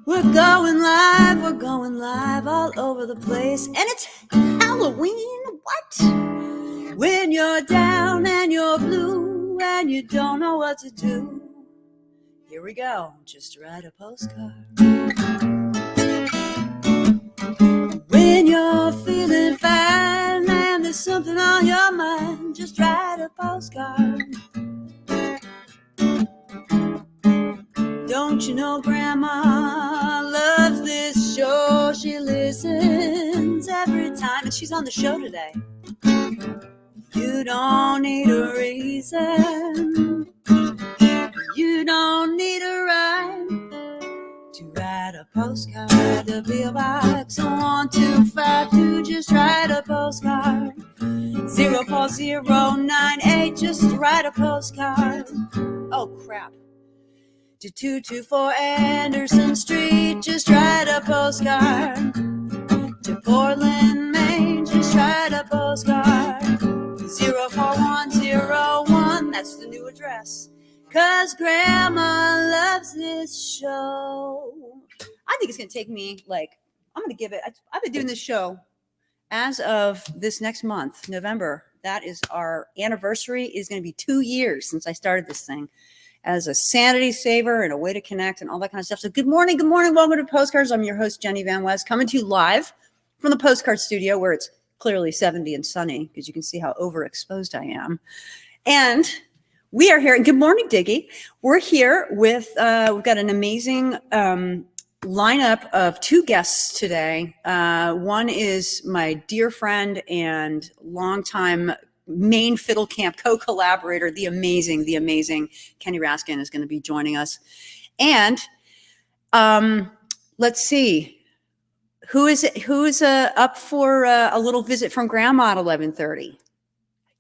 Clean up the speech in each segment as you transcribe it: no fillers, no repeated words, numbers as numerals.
We're going live all over the place. And it's Halloween, what? When you're down and you're blue and you don't know what to do. Here we go, just write a postcard. When you're feeling fine and there's something on your mind, just write a postcard. Don't you know Grandma loves this show? She listens every time, and she's on the show today. You don't need a reason. You don't need a rhyme to write a postcard. To P.O. Box 125, just write a postcard. 04098, just write a postcard. Oh crap. To 224 Anderson Street, just write a postcard. To Portland, Maine, just write a postcard. 04101, that's the new address. 'Cause Grandma loves this show. I think it's going to take me, I'm going to give it, I've been doing this show as of this next month, November. That is our anniversary. Is going to be 2 years since I started this thing as a sanity saver and a way to connect and all that kind of stuff. So good morning. Welcome to Postcards. I'm your host, Jenny Van West, coming to you live from the Postcard studio where it's clearly 70 and sunny because you can see how overexposed I am. And we are here. And good morning, Diggy. We're here with, we've got an amazing lineup of two guests today. One is my dear friend and longtime Maine Fiddle Camp co-collaborator, the amazing Kenny Raskin is going to be joining us. And let's see, who's up for a little visit from Grandma at 11:30?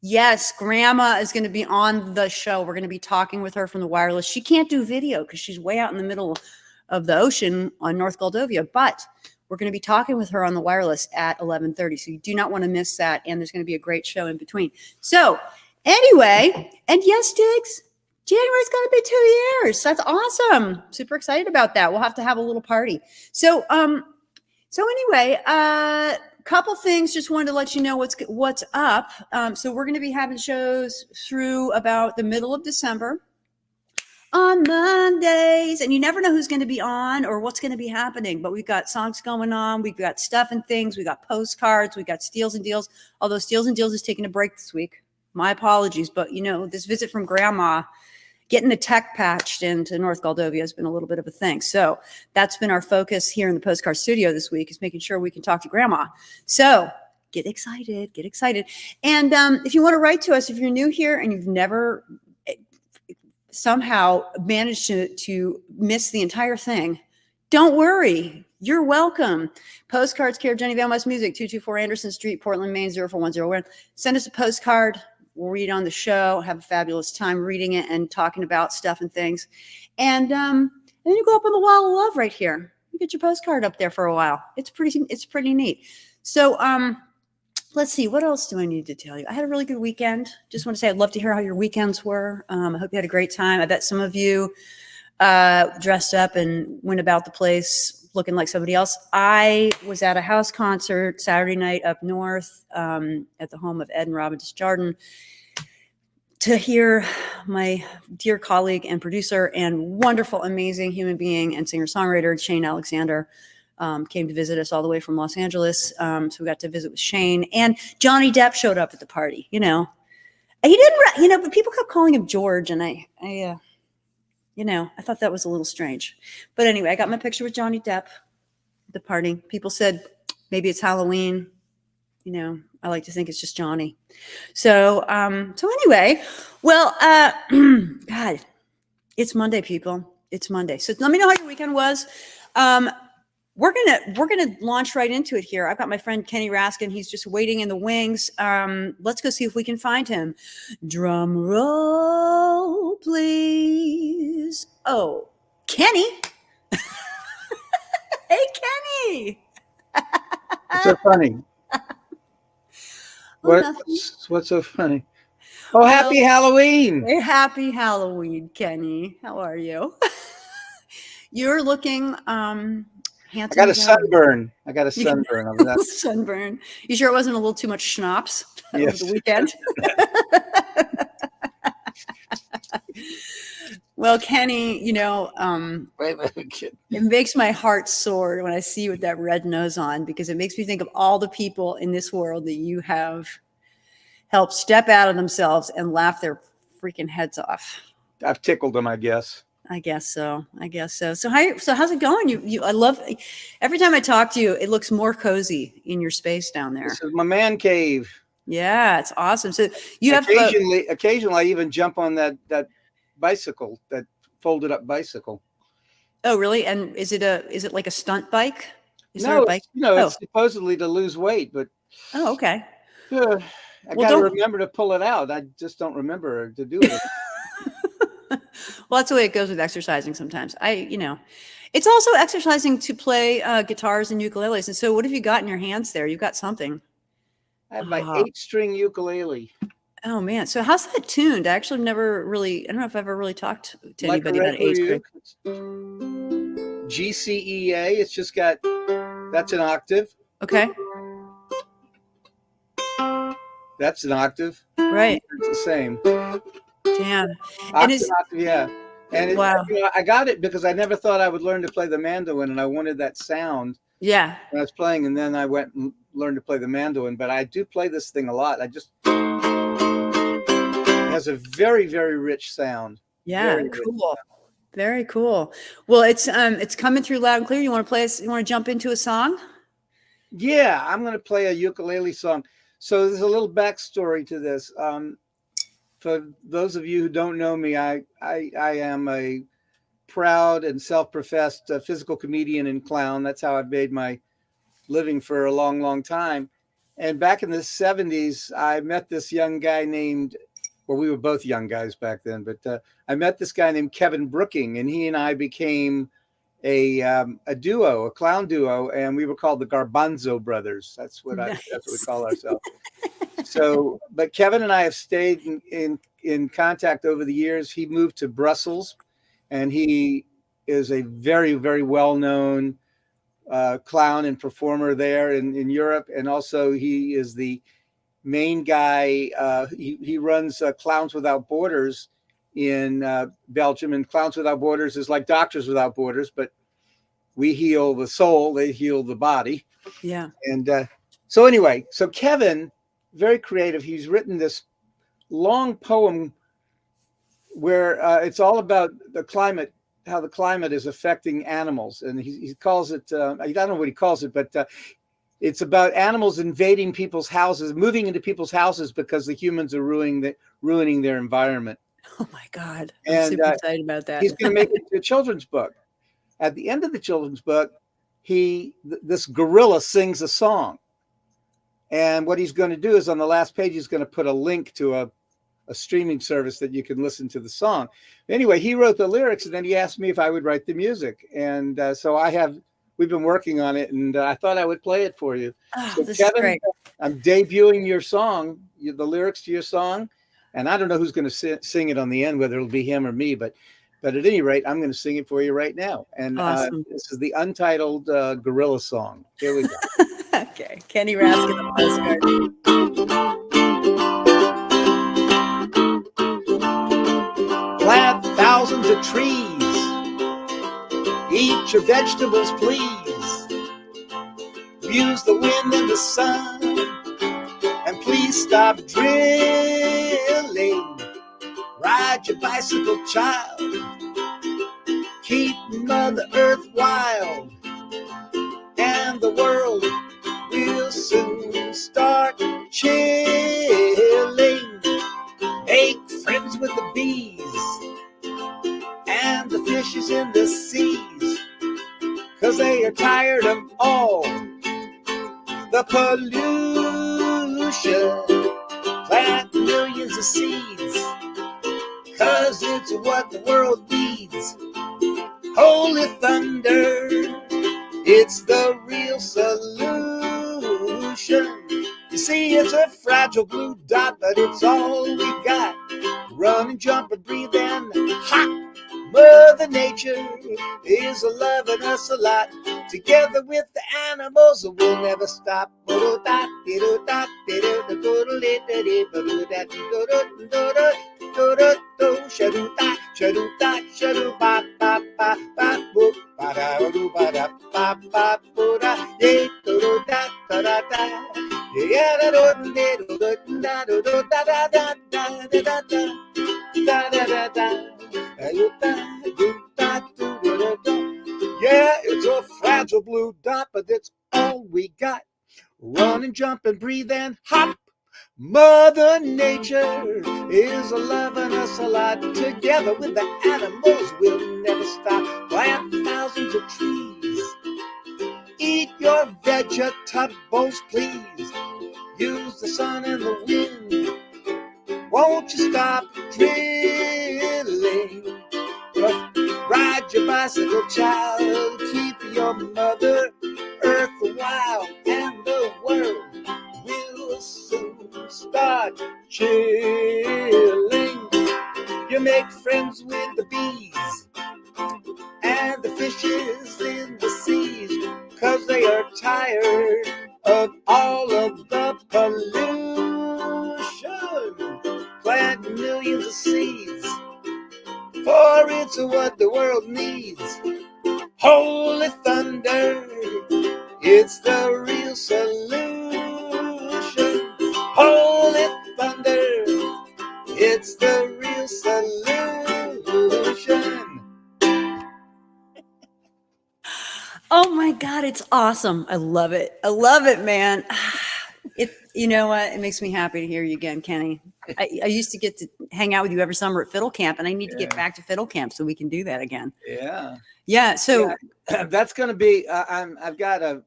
Yes, Grandma is going to be on the show. We're going to be talking with her from the wireless. She can't do video because she's way out in the middle of the ocean on North Goldovia, but we're going to be talking with her on the wireless at 11:30. So you do not want to miss that. And there's going to be a great show in between. So anyway, and yes, Diggs, January's going to be 2 years. That's awesome. Super excited about that. We'll have to have a little party. So anyway, couple things. Just wanted to let you know what's up. So we're going to be having shows through about the middle of December on Mondays, and you never know who's going to be on or what's going to be happening, but we've got songs going on. We've got stuff and things. We got postcards. We got Steals and Deals, although Steals and Deals is taking a break this week. My apologies, but this visit from Grandma, getting the tech patched into North Goldovia has been a little bit of a thing. So that's been our focus here in the Postcard studio this week, is making sure we can talk to Grandma. So get excited. And if you want to write to us, if you're new here and you've never somehow managed to miss the entire thing, don't worry. You're welcome. Postcards, care of Jenny Van West Music, 224 Anderson Street, Portland, Maine, 04101. Send us a postcard. We'll read it on the show, have a fabulous time reading it and talking about stuff and things. And then you go up on the wall of love right here. You get your postcard up there for a while. It's pretty neat. So let's see, what else do I need to tell you? I had a really good weekend. Just want to say I'd love to hear how your weekends were. I hope you had a great time. I bet some of you dressed up and went about the place looking like somebody else. I was at a house concert Saturday night up north at the home of Ed and Robin Desjardins to hear my dear colleague and producer and wonderful, amazing human being and singer-songwriter Shane Alexander came to visit us all the way from Los Angeles. So we got to visit with Shane, and Johnny Depp showed up at the party. He didn't, but people kept calling him George, and I thought that was a little strange. But anyway, I got my picture with Johnny Depp at the party. People said maybe it's Halloween. I like to think it's just Johnny. So anyway, well, God, it's Monday, people. It's Monday. So let me know how your weekend was. We're gonna launch right into it here. I've got my friend Kenny Raskin. He's just waiting in the wings. Let's go see if we can find him. Drum roll, please. Oh, Kenny. Hey, Kenny. What's so funny? What's so funny? Oh, happy Halloween. Happy Halloween, Kenny. How are you? You're looking I handsome. got a again. sunburn. I got a sunburn over that. Sunburn. You sure it wasn't a little too much schnapps over Yes. the weekend? Well, Kenny, Wait a minute, kid. it makes my heart soar when I see you with that red nose on, because it makes me think of all the people in this world that you have helped step out of themselves and laugh their freaking heads off. I've tickled them, I guess. I guess so. So how's it going? I love every time I talk to you, it looks more cozy in your space down there. This is my man cave. Yeah, it's awesome. So you have Occasionally I even jump on that bicycle, that folded up bicycle. oh, really? And is it like a stunt bike? Is there No, a bike? it's supposedly to lose weight, but Oh, okay. I Well, got to don't- remember to pull it out. I just don't remember to do it. Well, that's the way it goes with exercising sometimes. It's also exercising to play guitars and ukuleles. And so what have you got in your hands there? You've got something. I have my Ah. 8-string ukulele. Oh, man. So how's that tuned? I actually never really, I don't know if I've ever really talked to Like a anybody about regular age. uke. G, C, E, A. It's just got, that's an octave. Okay. That's an octave. Right. It's the same. Damn. Octave, octave, yeah. And Wow. I got it because I never thought I would learn to play the mandolin, and I wanted that sound Yeah. when I was playing. And then I went and learned to play the mandolin. But I do play this thing a lot. It has a very, very rich sound. Yeah. Very rich Cool. sound. Very cool. Well, it's coming through loud and clear. You want to play us? You want to jump into a song? Yeah, I'm going to play a ukulele song. So there's a little backstory to this. For those of you who don't know me, I am a proud and self-professed physical comedian and clown. That's how I've made my living for a long, long time. And back in the 70s, I met this young guy named, well, we were both young guys back then, but I met this guy named Kevin Brooking, and he and I became a duo, a clown duo, and we were called the Garbanzo Brothers. That's what we call ourselves. So, but Kevin and I have stayed in contact over the years. He moved to Brussels, and he is a very, very well-known clown and performer there in Europe. And also he is the main guy. He runs Clowns Without Borders in Belgium, and Clowns Without Borders is like Doctors Without Borders, but we heal the soul, they heal the body. Yeah. And so anyway, so Kevin, very creative. He's written this long poem where it's all about the climate, how the climate is affecting animals. And he calls it, I don't know what he calls it, but it's about animals invading people's houses, moving into people's houses because the humans are ruining their environment. Oh my God. I'm super excited about that. He's going to make it into a children's book. At the end of the children's book, this gorilla sings a song. And what he's going to do is on the last page, he's going to put a link to a streaming service that you can listen to the song. Anyway, he wrote the lyrics, and then he asked me if I would write the music. And so we've been working on it, and I thought I would play it for you. Oh, So this Kevin, is great. I'm debuting your song, the lyrics to your song. And I don't know who's going to sing it on the end, whether it'll be him or me, but at any rate, I'm going to sing it for you right now. And Awesome. this is the untitled gorilla song. Here we go. Okay. Kenny Raskin on Postcards. Plant thousands of trees. Eat your vegetables, please. Use the wind and the sun. And please stop drilling. Ride your bicycle, child. Keep Mother Earth wild. And the world will soon start chilling. Make friends with the bees and the fishes in the seas, 'cause they are tired of all the pollution. Plant millions of seeds, 'cause it's what the world needs. Holy thunder, it's the real solution. You see, it's a fragile blue dot, but it's all we got. Run and jump and breathe in hot Mother Nature. nature is loving us a lot. Together with the animals, we'll never stop. Yeah, it's a fragile blue dot, but that's all we got. Run and jump and breathe and hop. Mother Nature is loving us a lot. Together with the animals, we'll never stop. Plant thousands of trees. Eat your vegetables, please. Use the sun and the wind. Won't you stop drilling? Ride your bicycle, child. Keep your mother earth wild, and the world will soon start chilling. You make friends with the bees and the fishes in the seas, 'cause they are tired of all of the pollution. Plant millions of seeds, for it's what the world needs. Holy thunder, it's the real solution. Holy thunder, it's the real solution. Oh my God, it's awesome. I love it. I love it, man. You know what? It makes me happy to hear you again, Kenny. I used to get to hang out with you every summer at Fiddle Camp, and I need to get back to Fiddle Camp so we can do that again. Yeah. Yeah. So that's going to be, I've got a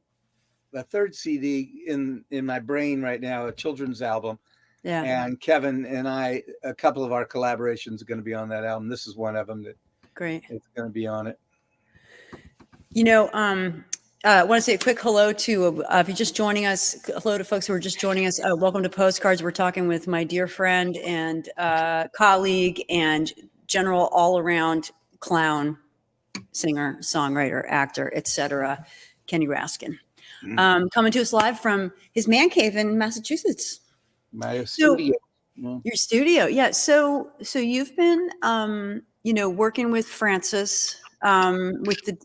third CD in my brain right now, a children's album. yeah. And Kevin and I, a couple of our collaborations are going to be on that album. This is one of them that Great. it's going to be on it. You know, I want to say a quick hello to, if you're just joining us, hello to folks who are just joining us. Welcome to Postcards. We're talking with my dear friend and colleague and general all-around clown, singer, songwriter, actor, etc., Kenny Raskin. Coming to us live from his man cave in Massachusetts. My studio. Your studio, yeah. So you've been, working with Francis, with the,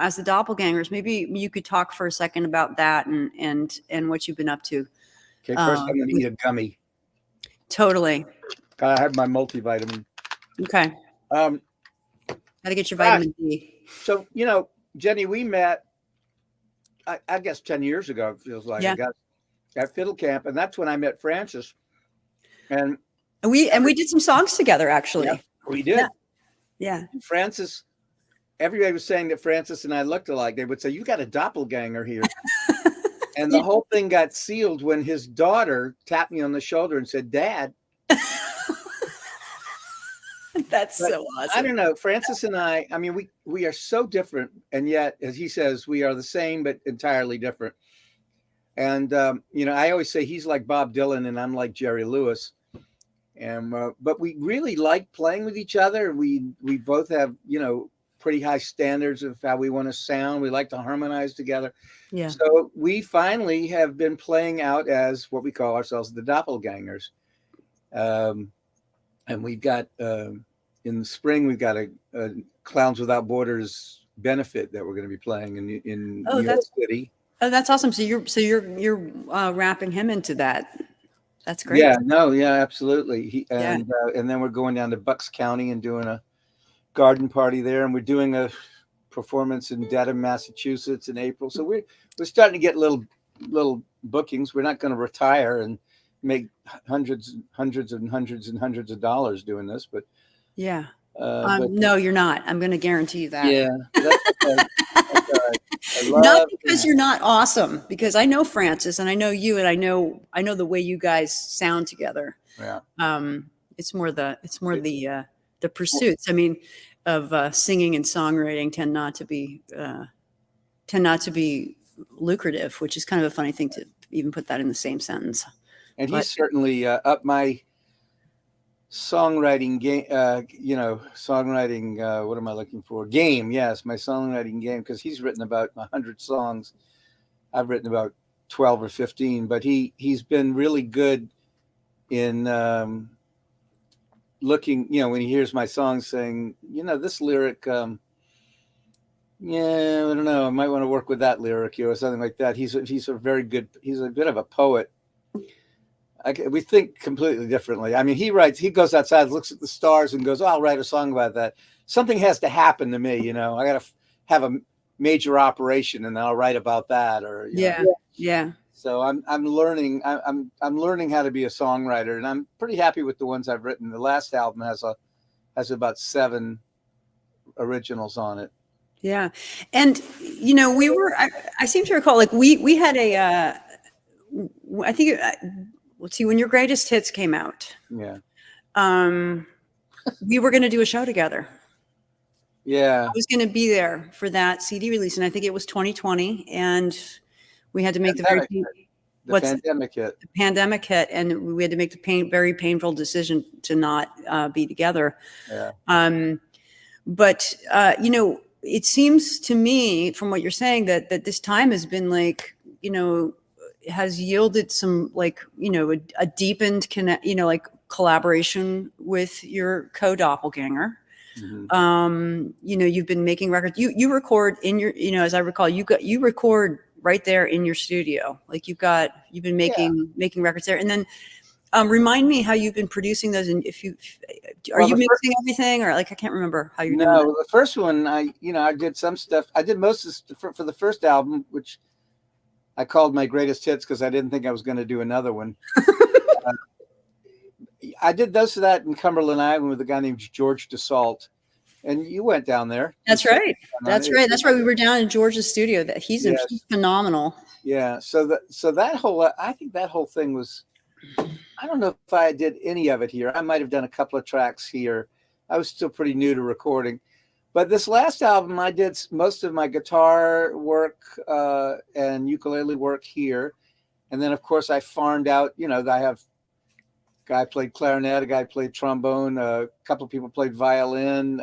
as the Doppelgängers. Maybe you could talk for a second about that and what you've been up to. Okay, first I'm going to eat a gummy. Totally. I have my multivitamin. Okay. Got to get your vitamin D. So, Jenny, we met, I guess 10 years ago, it feels like. Yeah. I got at Fiddle Camp, and that's when I met Francis. And we did some songs together, actually. Yeah, we did. Yeah. Francis, everybody was saying that Francis and I looked alike. They would say, "You got a doppelganger here." And the whole thing got sealed when his daughter tapped me on the shoulder and said, "Dad." That's so awesome. I don't know. Francis and I mean, we are so different. And yet, as he says, we are the same, but entirely different. And, I always say he's like Bob Dylan and I'm like Jerry Lewis. And, but we really like playing with each other. We both have, pretty high standards of how we want to sound. We like to harmonize together. Yeah. So we finally have been playing out as what we call ourselves the Doppelgängers. And we've got, in the spring, we've got a Clowns Without Borders benefit that we're going to be playing in New York City. Oh, that's awesome. So you're wrapping him into that. That's great. Yeah, absolutely. And then we're going down to Bucks County and doing a garden party there, and we're doing a performance in Dedham, Massachusetts in April. So we're starting to get little bookings. We're not going to retire and make hundreds of dollars doing this, but yeah. No, you're not. I'm going to guarantee you that. Yeah. That's right. Not because you're not awesome, because I know Francis and I know you and I know the way you guys sound together. Yeah. It's more the pursuits. I mean, of singing and songwriting tend not to be lucrative, which is kind of a funny thing to even put that in the same sentence. And he's certainly up my songwriting game, songwriting, what am I looking for? Game. Yes. My songwriting game. Cause he's written about 100 songs. I've written about 12 or 15, but he's been really good in, looking, when he hears my song saying, this lyric, yeah, I don't know, I might want to work with that lyric or something like that. He's a bit of a poet. We think completely differently. I mean, he goes outside, looks at the stars and goes, oh, I'll write a song about that. Something has to happen to me, I got to have a major operation and I'll write about that, or Yeah. So I'm learning how to be a songwriter, and I'm pretty happy with the ones I've written. The last album has about 7 originals on it. Yeah. And I seem to recall, like we had I think let's see, when your greatest hits came out, Yeah. we were going to do a show together. Yeah. I was going to be there for that CD release, and I think it was 2020, and we had to make the pandemic hit. The pandemic hit, and we had to make the very painful decision to not be together. Yeah. But it seems to me from what you're saying that this time has been like, has yielded some like, a deepened like collaboration with your co-doppelganger. Mm-hmm. You've been making records. You record in your, as I recall, you record right there in your studio. Like you've been making records there. And then remind me how you've been producing those. And are you mixing everything, or like, I can't remember how you're doing that. The first one, I did some stuff. I did most of for the first album, which I called my greatest hits because I didn't think I was going to do another one. I did those of that in Cumberland Island with a guy named George DeSalt, and you went down there. That's right. That's right. That's right. We were down in George's studio. He's phenomenal. Yeah. So I think that whole thing was, I don't know if I did any of it here. I might have done a couple of tracks here. I was still pretty new to recording. But this last album, I did most of my guitar work and ukulele work here. And then, of course, I farmed out, I have a guy played clarinet, a guy played trombone, a couple of people played violin.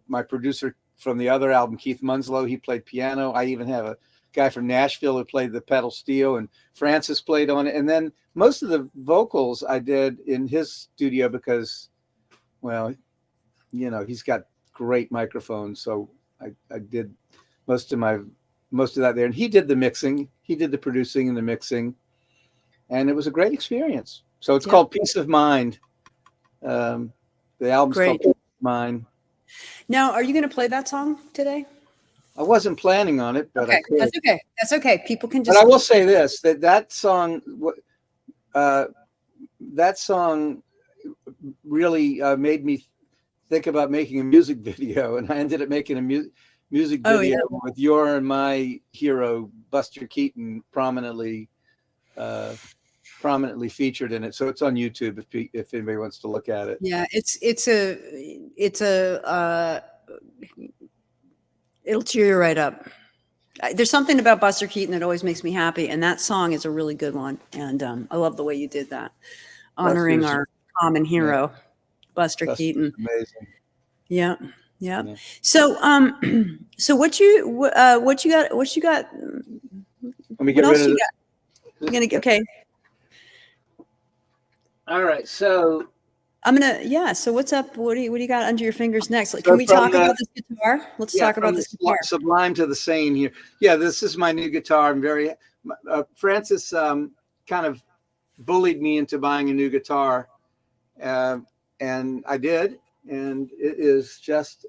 My producer from the other album, Keith Munslow, he played piano. I even have a guy from Nashville who played the pedal steel, and Francis played on it. And then most of the vocals I did in his studio because, well, he's got great microphones. So I did most of that there. And he did the mixing. He did the producing and the mixing. And it was a great experience. So it's called Peace of Mind. The album's called Peace of Mind. Now, are you going to play that song today? I wasn't planning on it, but I could. That's okay. That's okay. People can just. But I will say this: that song really made me think about making a music video, and I ended up making a music video with your and my hero Buster Keaton prominently featured in it. So it's on YouTube if anybody wants to look at it. Yeah, it'll cheer you right up. There's something about Buster Keaton that always makes me happy, and that song is a really good one. And I love the way you did that, honoring our common hero, Buster Keaton. Amazing. Yeah. So, so what you got? Let me get rid of it. Okay. All right. So so what's up? What do you got under your fingers next? Can we talk about this guitar? Let's talk about this guitar. Sublime to the Sane here. Yeah, this is my new guitar. I'm very, Francis kind of bullied me into buying a new guitar. And I did. And it is just,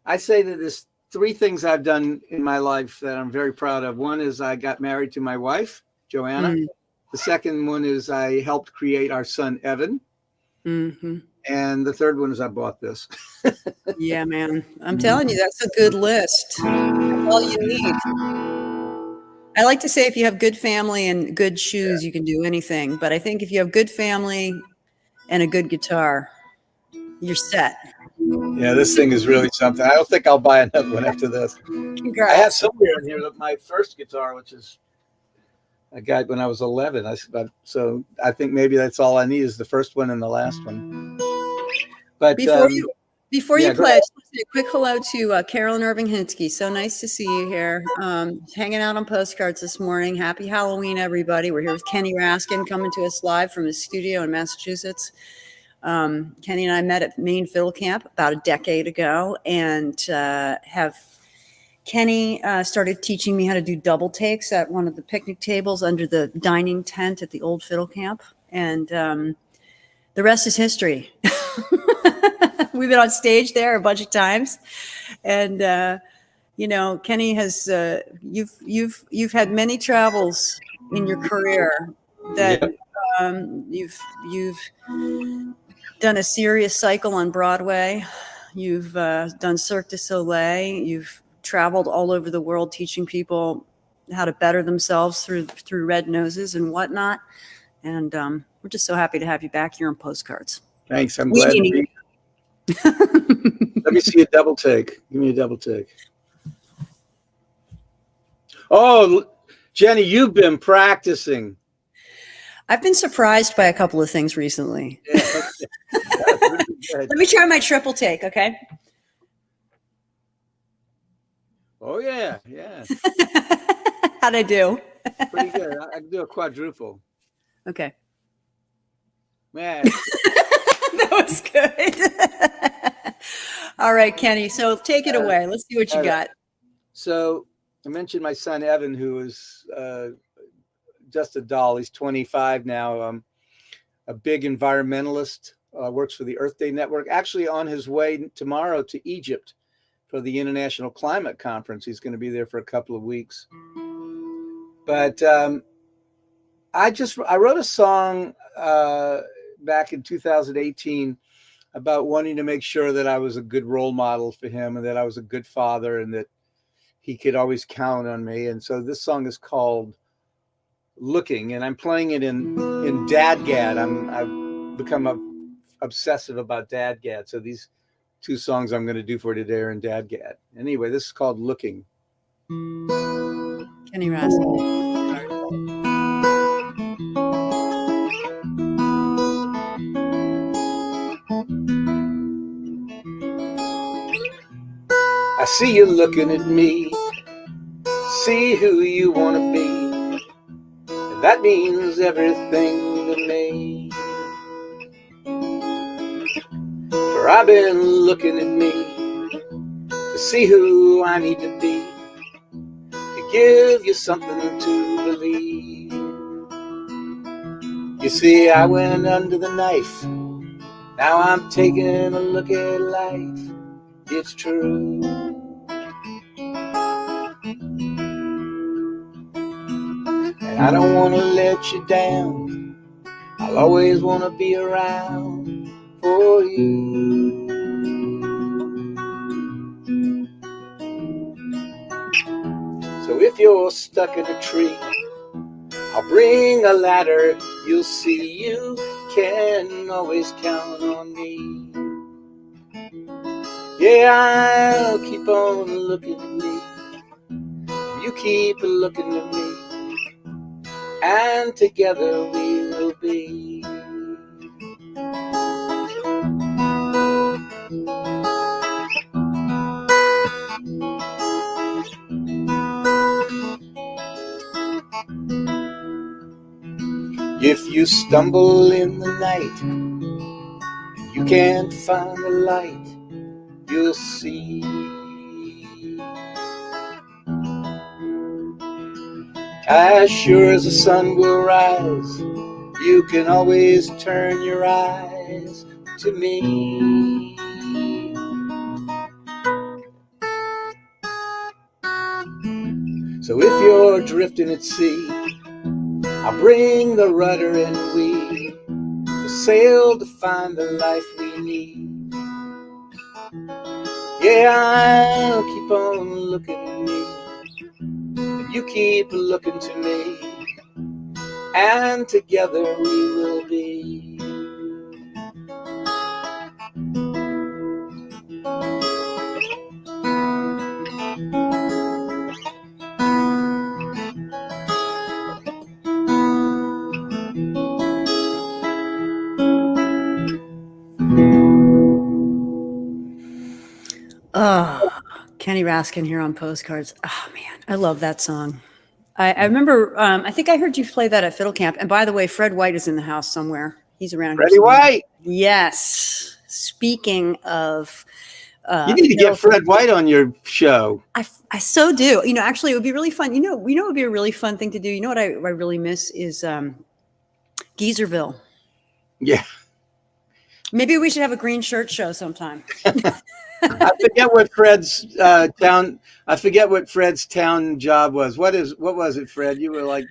I say that there's 3 things I've done in my life that I'm very proud of. One is I got married to my wife, Joanna. Mm. The second one is I helped create our son, Evan. Mm-hmm. And the third one is I bought this. Yeah, man. I'm telling you, that's a good list. That's all you need. I like to say if you have good family and good shoes, you can do anything. But I think if you have good family and a good guitar, you're set. Yeah, this thing is really something. I don't think I'll buy another one after this. Congrats. I have somewhere in here my first guitar, which is I got when I was 11. So I think maybe that's all I need is the first one and the last one. But Before yeah, you play, I just want to say a quick hello to Carolyn Irving Hinsky. So nice to see you here. Hanging out on Postcards this morning. Happy Halloween, everybody. We're here with Kenny Raskin coming to us live from his studio in Massachusetts. Kenny and I met at Maine Fiddle Camp about a decade ago, and Kenny started teaching me how to do double takes at one of the picnic tables under the dining tent at the old Fiddle Camp. And the rest is history. We've been on stage there a bunch of times, and Kenny has you've had many travels in your career that you've done a serious cycle on Broadway. You've done Cirque du Soleil. You've traveled all over the world teaching people how to better themselves through red noses and whatnot. And we're just so happy to have you back here on Postcards. Thanks. I'm glad to be here. Let me see a double take. Give me a double take. Oh, Jenny, you've been practicing. I've been surprised by a couple of things recently. Yeah, okay. Let me try my triple take, okay? Oh, yeah. How'd I do? Pretty good. I can do a quadruple. Okay. Man. That was good. All right, Kenny. So take it away. Let's see what you got. So I mentioned my son, Evan, who is just a doll. He's 25 now. A big environmentalist, works for the Earth Day Network, actually on his way tomorrow to Egypt for the International Climate Conference. He's going to be there for a couple of weeks. But I wrote a song back in 2018 about wanting to make sure that I was a good role model for him and that I was a good father and that he could always count on me. And so this song is called Looking, and I'm playing it in Dadgad. I've become obsessive about Dadgad. So these two songs I'm going to do for today are in Dadgad. Anyway, this is called Looking. Kenny Raskin. I see you looking at me, see who you want to be, and that means everything to me. For I've been looking at me to see who I need to be, to give you something to believe. You see, I went under the knife, now I'm taking a look at life. It's true. And I don't want to let you down. I'll always want to be around for you. So if you're stuck in a tree, I'll bring a ladder. You'll see you can always count on me. Yeah, I'll keep on looking at me. You keep looking at me. And together we will be. If you stumble in the night and you can't find the light, you'll see. As sure as the sun will rise, you can always turn your eyes to me. So if you're drifting at sea, I'll bring the rudder and we will sail to find the life we need. Yeah, I'll keep on looking at me, and you keep looking to me, and together we will be. Kenny Raskin here on Postcards. Oh man, I love that song. I remember, I think I heard you play that at Fiddle Camp. And by the way, Fred White is in the house somewhere. He's around here Freddie somewhere. White. Yes. Speaking of, You need to get Fred White on your show. I so do. You know, actually, it would be really fun. You know, it would be a really fun thing to do. You know what I really miss is Geezerville. Yeah. Maybe we should have a green shirt show sometime. I forget what Fred's town. I forget what Fred's town job was. What was it, Fred? You were like,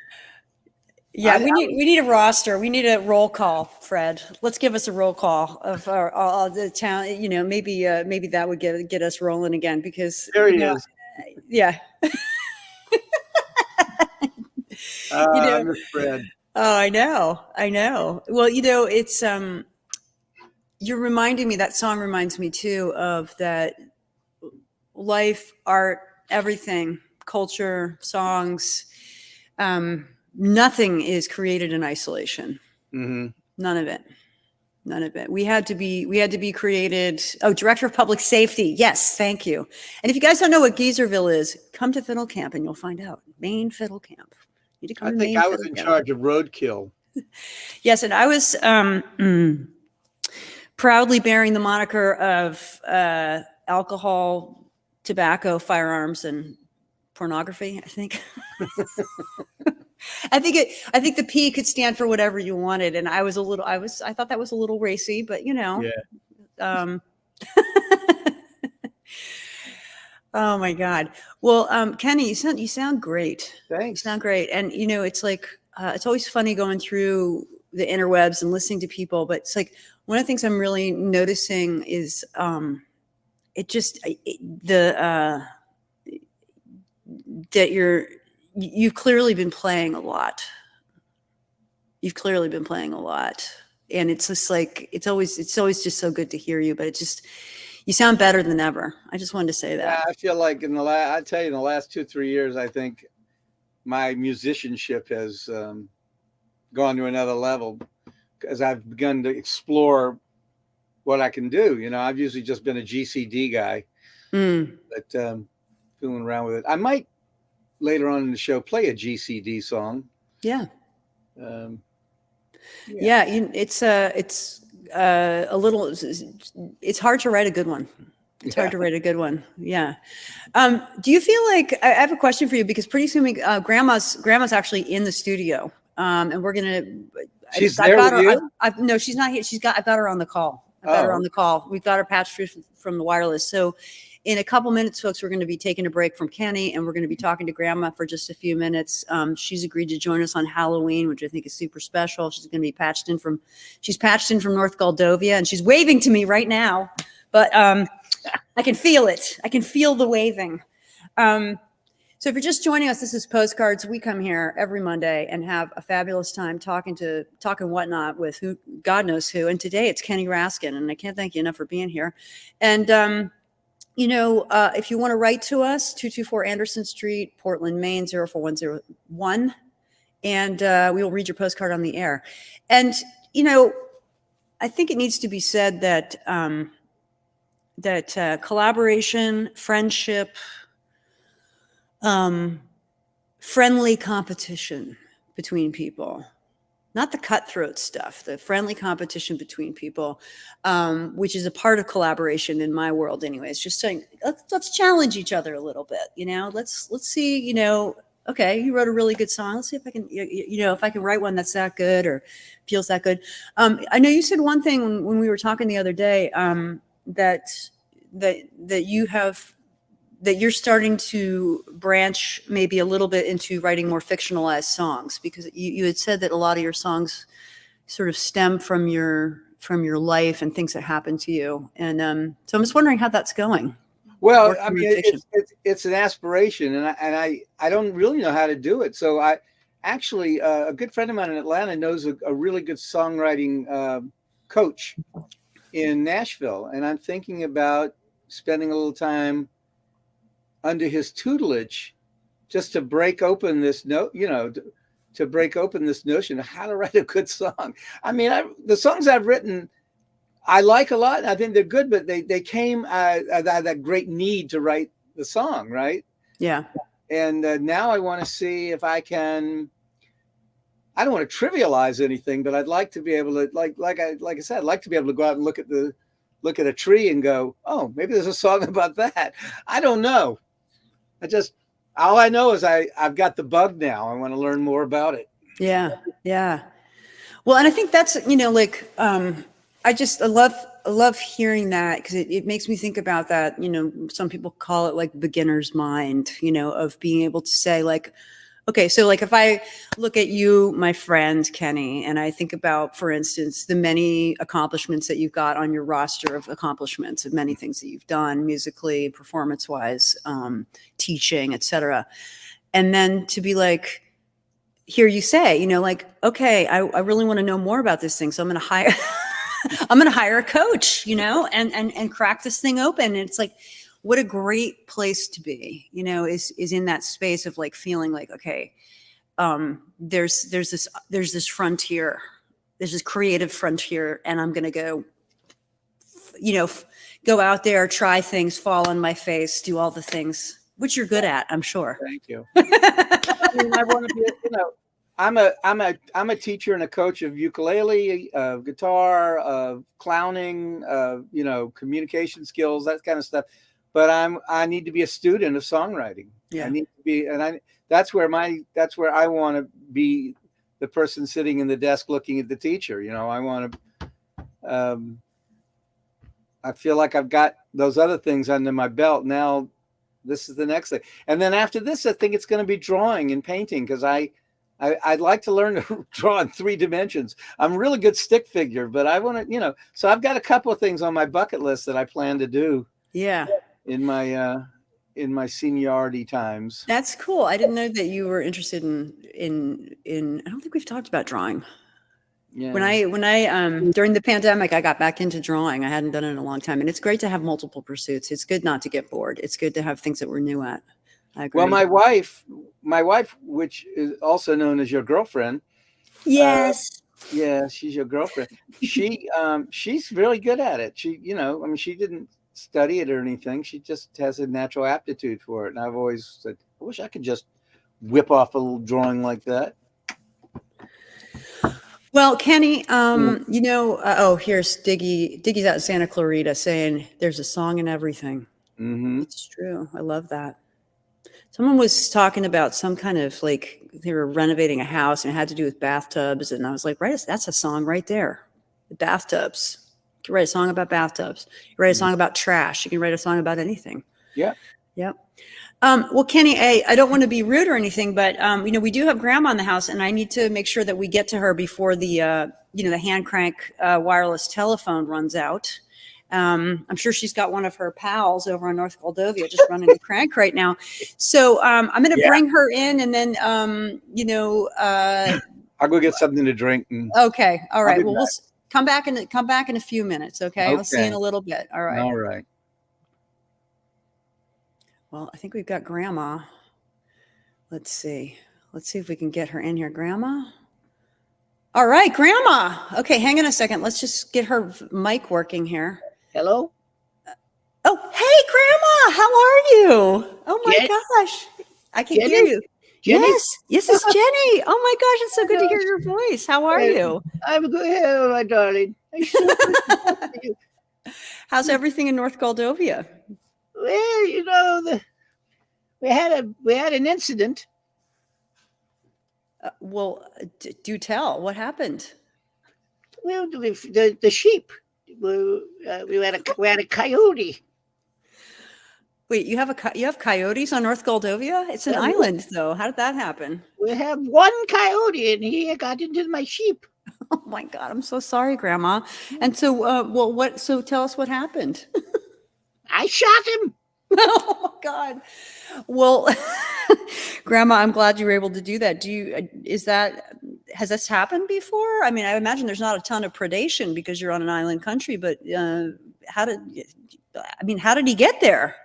yeah, we need a roster. We need a roll call, Fred. Let's give us a roll call of our the town. You know, maybe that would get us rolling again because there he is. Yeah. I miss Fred. Oh, I know. Well, you know, it's you're reminding me, that song reminds me too of that life, art, everything, culture, songs, nothing is created in isolation. Mm-hmm. None of it. We had to be created. Oh, Director of Public Safety. Yes. Thank you. And if you guys don't know what Geezerville is, come to Fiddle Camp and you'll find out. Maine Fiddle Camp. You need to come I to think Maine I was Fiddle in Camp. charge of roadkill. Yes. And I was, proudly bearing the moniker of alcohol, tobacco, firearms, and pornography, I think. I think the P could stand for whatever you wanted. And I thought that was a little racy, but you know. Yeah. Oh my God. Well, Kenny, you sound great. Thanks. You sound great. And you know, it's like, it's always funny going through the interwebs and listening to people, but it's like, one of the things I'm really noticing is that you've clearly been playing a lot. And it's just like, it's always just so good to hear you, but you sound better than ever. I just wanted to say that. Yeah, I feel like in the last 2-3 years, I think my musicianship has gone to another level, as I've begun to explore what I can do. You know, I've usually just been a GCD guy, but fooling around with it. I might later on in the show play a GCD song. Yeah. Yeah. It's a little. It's hard to write a good one. It's hard to write a good one. Yeah. Do you feel like, I have a question for you, because pretty soon grandma's actually in the studio, and we're gonna. She's there with you? No, she's not here. I've got her on the call. We've got her patched through from the wireless. So in a couple minutes, folks, we're going to be taking a break from Kenny, and we're going to be talking to Grandma for just a few minutes. She's agreed to join us on Halloween, which I think is super special. She's going to be patched in from North Goldovia, and she's waving to me right now, but I can feel it. I can feel the waving. So if you're just joining us, this is Postcards. We come here every Monday and have a fabulous time talking whatnot with who, God knows who. And today it's Kenny Raskin, and I can't thank you enough for being here. And, you know, if you want to write to us, 224 Anderson Street, Portland, Maine, 04101. And we will read your postcard on the air. And, you know, I think it needs to be said that, collaboration, friendship, friendly competition between people, not the cutthroat stuff, the friendly competition between people, which is a part of collaboration in my world anyway. It's just saying, let's challenge each other a little bit, you know, let's see, you know, okay, you wrote a really good song. Let's see if I can, you know, if I can write one that's that good or feels that good. I know you said one thing when we were talking the other day, that you're starting to branch maybe a little bit into writing more fictionalized songs, because you had said that a lot of your songs sort of stem from your life and things that happened to you. And so I'm just wondering how that's going. Well, I mean, it's an aspiration, and I don't really know how to do it. So I actually, a good friend of mine in Atlanta knows a really good songwriting coach in Nashville, and I'm thinking about spending a little time under his tutelage, just to break open this to break open this notion of how to write a good song. I mean, the songs I've written, I like a lot. I think they're good, but they came that great need to write the song, right? Yeah. And now I want to see if I can. I don't want to trivialize anything, but I'd like to be able to, like I said, I'd like to be able to go out and look at a tree and go, oh, maybe there's a song about that. I don't know. All I know is I've got the bug now. I want to learn more about it. Yeah. Yeah. Well, and I think that's, like, I love hearing that, because it makes me think about that. Some people call it like beginner's mind, of being able to say, like, okay, so like if I look at you, my friend Kenny, and I think about, for instance, the many accomplishments that you've got on your roster of accomplishments, of many things that you've done musically, performance-wise, teaching, etc. And then to be like, hear you say, like, okay, I really want to know more about this thing, so I'm going to hire, I'm going to hire a coach, and crack this thing open. And it's like, what a great place to be, is in that space of like feeling like, okay, there's this frontier, there's this creative frontier, and I'm going to go, go out there, try things, fall on my face, do all the things, which you're good at, I'm sure. Thank you. I want to be, I'm a teacher and a coach of ukulele, of guitar, of clowning, communication skills, that kind of stuff. But I need to be a student of songwriting. Yeah. I need to be, and that's where I want to be, the person sitting in the desk looking at the teacher. I want to. I feel like I've got those other things under my belt now. This is the next thing, and then after this, I think it's going to be drawing and painting, because I'd like to learn to draw in 3 dimensions. I'm a really good stick figure, but I want to, so I've got a couple of things on my bucket list that I plan to do. Yeah. In my seniority times. That's cool. I didn't know that you were interested in I don't think we've talked about drawing. Yeah. When I during the pandemic, I got back into drawing. I hadn't done it in a long time, and it's great to have multiple pursuits. It's good not to get bored. It's good to have things that we're new at. I agree. Well, my wife, which is also known as your girlfriend. Yes. Yeah, she's your girlfriend. She's really good at it. She didn't study it or anything. She just has a natural aptitude for it. And I've always said, I wish I could just whip off a little drawing like that. Well, Kenny, here's Diggy. Diggy's out in Santa Clarita saying there's a song in everything. Mm-hmm. It's true. I love that. Someone was talking about some kind of, like, they were renovating a house and it had to do with bathtubs. And I was like, right, that's a song right there. The bathtubs. You can write a song about bathtubs. You write a song about trash. You can write a song about anything. Yeah. Yep. Well, Kenny, I don't want to be rude or anything, but we do have Grandma in the house, and I need to make sure that we get to her before the the hand crank wireless telephone runs out. I'm sure she's got one of her pals over on North Goldovia just running the crank right now. So I'm going to bring her in, and then I'll go get something to drink. Okay. All right. Well, we'll come back in a few minutes. Okay. I'll see you in a little bit. All right. All right. Well, I think we've got Grandma. Let's see if we can get her in here. Grandma. All right, Grandma. Okay, hang on a second. Let's just get her mic working here. Hello? Oh, hey, Grandma. How are you? Oh my gosh. I can hear you. Jenny? Yes, it's Jenny. Oh my gosh, it's so good to hear your voice. How are you? I'm good. Hello, my darling. How's everything in North Goldovia? Well, we had an incident. Do tell. What happened? Well, the sheep. We had a coyote. Wait, you have coyotes on North Goldovia? It's an island, though. How did that happen? We have one coyote, and he got into my sheep. Oh my God, I'm so sorry, Grandma. And so, So tell us what happened. I shot him. Oh my God. Well, Grandma, I'm glad you were able to do that. Has this happened before? I mean, I imagine there's not a ton of predation because you're on an island country, but how did he get there?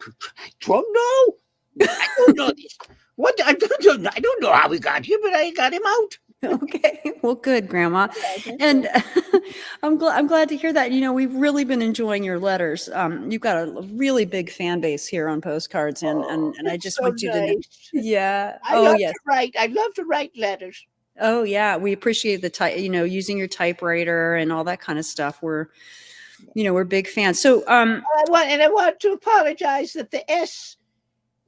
I don't know. I don't know this. I don't know how we got here, but I got him out. Okay. Well, good, Grandma. And I'm glad to hear that. We've really been enjoying your letters. You've got a really big fan base here on Postcards, and I That's just so want you to know. nice. Yeah. I Oh, love yes. to write. I love to write letters. Oh, yeah. We appreciate the type, using your typewriter and all that kind of stuff. We're big fans. So, I want to apologize that the S,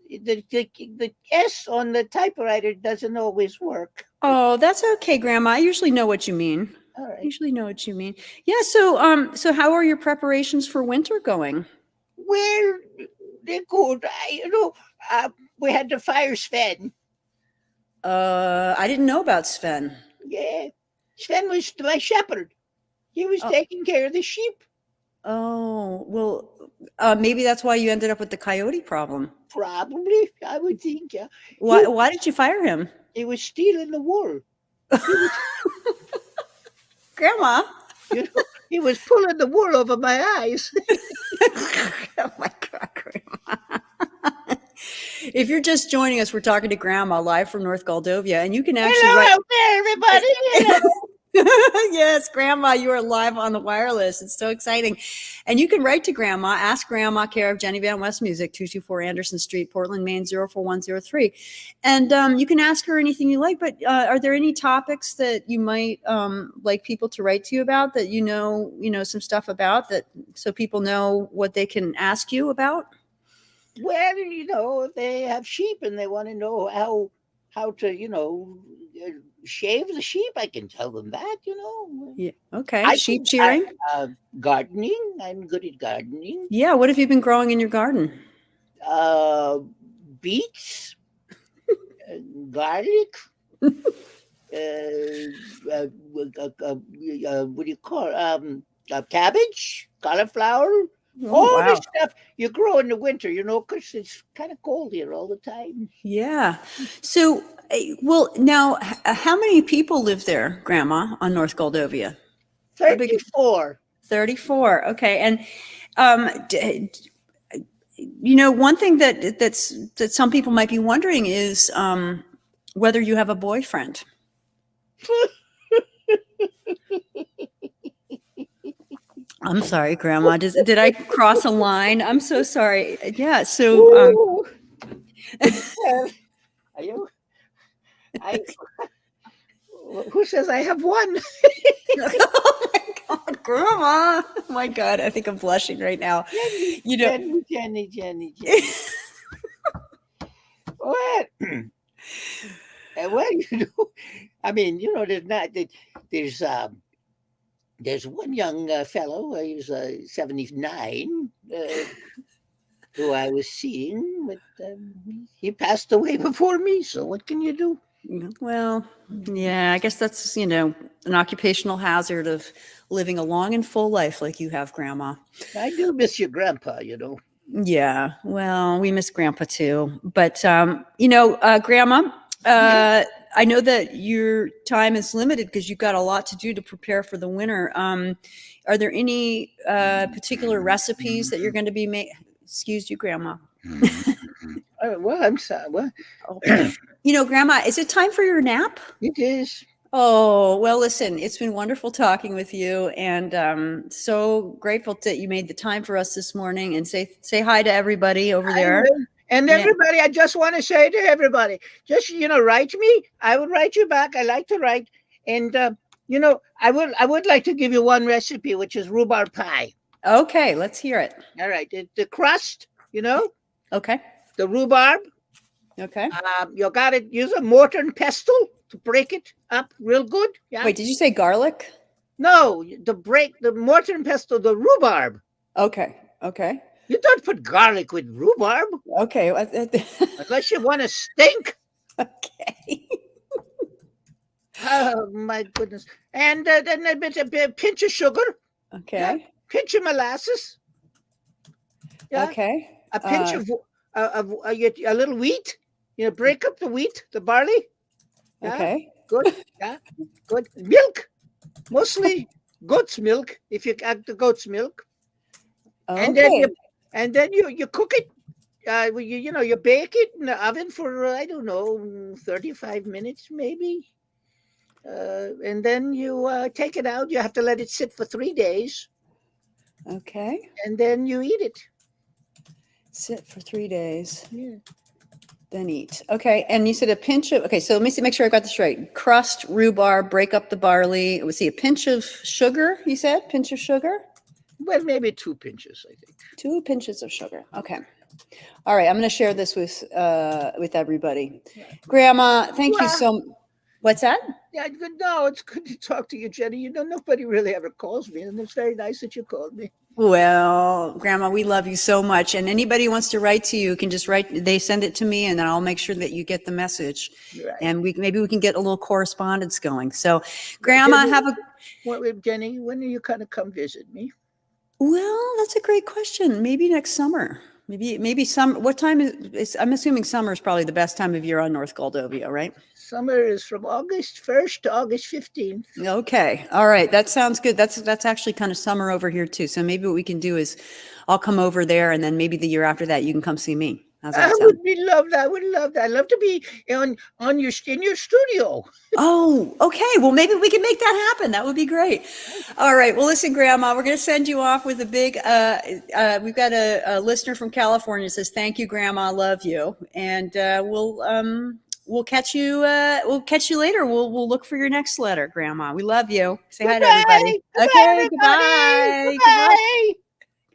the S on the typewriter doesn't always work. oh, that's okay, Grandma. I usually know what you mean. All I right. usually know what you mean. Yeah. So how are your preparations for winter going? Well, they're good. We had the fire Sven. I didn't know about Sven. Yeah. Sven was my shepherd. He was Oh. taking care of the sheep. Oh, well, maybe that's why you ended up with the coyote problem. Probably, I would think. Yeah. Why did you fire him? He was stealing the wool. Grandma. He was pulling the wool over my eyes. Oh my God, Grandma. If you're just joining us, we're talking to Grandma live from North Goldovia, and you can actually Hello out there, everybody. Hello. Yes, Grandma, you are live on the wireless. It's so exciting. And you can write to Grandma, ask Grandma, care of Jenny Van West Music, 224 Anderson Street, Portland, Maine, 04103. And you can ask her anything you like, but are there any topics that you might like people to write to you about that some stuff about, that so people know what they can ask you about? Well, they have sheep and they want to know how to, shave the sheep. I can tell them that. Yeah. Okay. Sheep shearing. Gardening. I'm good at gardening. Yeah. What have you been growing in your garden? Beets, garlic. What do you call it? Cabbage, cauliflower. All wow. this stuff you grow in the winter, because it's kind of cold here all the time. Yeah. So, well, now, how many people live there, Grandma, on North Goldovia? 34. 34. Okay. And, one thing that some people might be wondering is whether you have a boyfriend. I'm sorry, Grandma. Did I cross a line? I'm so sorry. Yeah. So, Are you? Who says I have one? oh my God, Grandma! Oh my God, I think I'm blushing right now. Jenny. What? I mean, there's one young fellow, he was 79, who I was seeing, but he passed away before me, so what can you do? Well, yeah, I guess that's, an occupational hazard of living a long and full life like you have, Grandma. I do miss your grandpa, Yeah, well, we miss Grandpa too. But, Grandma, I know that your time is limited because you've got a lot to do to prepare for the winter. Are there any particular recipes that you're going to be making? Excuse you, Grandma. Well, I'm sorry. What? Grandma, is it time for your nap? It is. Oh, well, listen, it's been wonderful talking with you, and so grateful that you made the time for us this morning, and say hi to everybody over there. And everybody, I just want to say to everybody, just, write me. I will write you back. I like to write. And, I would like to give you one recipe, which is rhubarb pie. Okay, let's hear it. All right. The crust, Okay. the rhubarb. Okay. You got to use a mortar and pestle to break it up real good. Yeah. Wait, did you say garlic? No, the mortar and pestle, the rhubarb. Okay. You don't put garlic with rhubarb. Okay. Unless you want to stink. Okay. Oh, my goodness. And then a pinch of sugar. Okay. Yeah. Pinch of molasses. Yeah. Okay. A pinch of a little wheat. Break up the wheat, the barley. Yeah. Okay. Good. Yeah. Good. Milk. Mostly goat's milk, if you add the goat's milk. Okay. And then you cook it. You bake it in the oven for 35 minutes maybe. and then you take it out. You have to let it sit for 3 days, Okay. and then you eat it. Sit for 3 days, Yeah. then eat. Okay. And you said a pinch of, okay, so let me see, make sure I got this right. Crust, rhubarb, break up the barley. Let's see, a pinch of sugar, you said? Pinch of sugar? Well, maybe 2 pinches, I think. 2 pinches of sugar. Okay. All right. I'm going to share this with everybody. Grandma, thank you so. What's that? Yeah, good. No, it's good to talk to you, Jenny. You know, nobody really ever calls me, and it's very nice that you called me. Well, Grandma, we love you so much. And anybody who wants to write to you can just write, they send it to me and then I'll make sure that you get the message. Right. And maybe we can get a little correspondence going. So Grandma, Jenny, when are you going to come visit me? Well, that's a great question. Maybe next summer. Maybe some, what time is, I'm assuming summer is probably the best time of year on North Goldovia, right? Summer is from August 1st to August 15th. Okay. All right. That sounds good. That's actually kind of summer over here too. So maybe what we can do is I'll come over there and then maybe the year after that you can come see me. How's that sound? Love that. I would love that. I'd love to be in your studio. Oh, okay. Well, maybe we can make that happen. That would be great. All right. Well, listen, Grandma, we're going to send you off with a big, we've got a listener from California that says, thank you, Grandma. Love you. And we'll catch you later. We'll look for your next letter, Grandma. We love you. Say hi to everybody. Okay. Goodbye.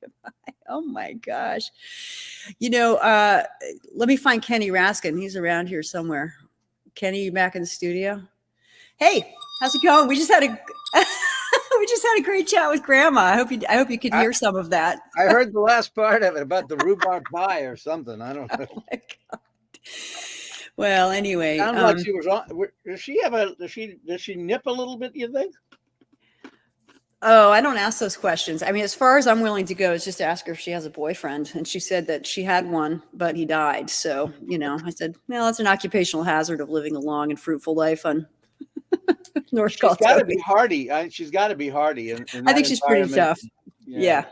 Goodbye. Oh my gosh. You know, let me find Kenny Raskin. He's around here somewhere. Kenny, you back in the studio? Hey, how's it going? We just had a great chat with Grandma. I hope you could hear some of that. I heard the last part of it about the rhubarb pie or something. I don't know. Oh my God. Well, anyway, sounds like she was on. Does she nip a little bit? You think? Oh, I don't ask those questions. I mean, as far as I'm willing to go is just to ask her if she has a boyfriend. And she said that she had one, but he died. So, I said, well, that's an occupational hazard of living a long and fruitful life on North Goldovia. She's got to be hardy. She's got to be hardy. I think she's pretty tough. Yeah.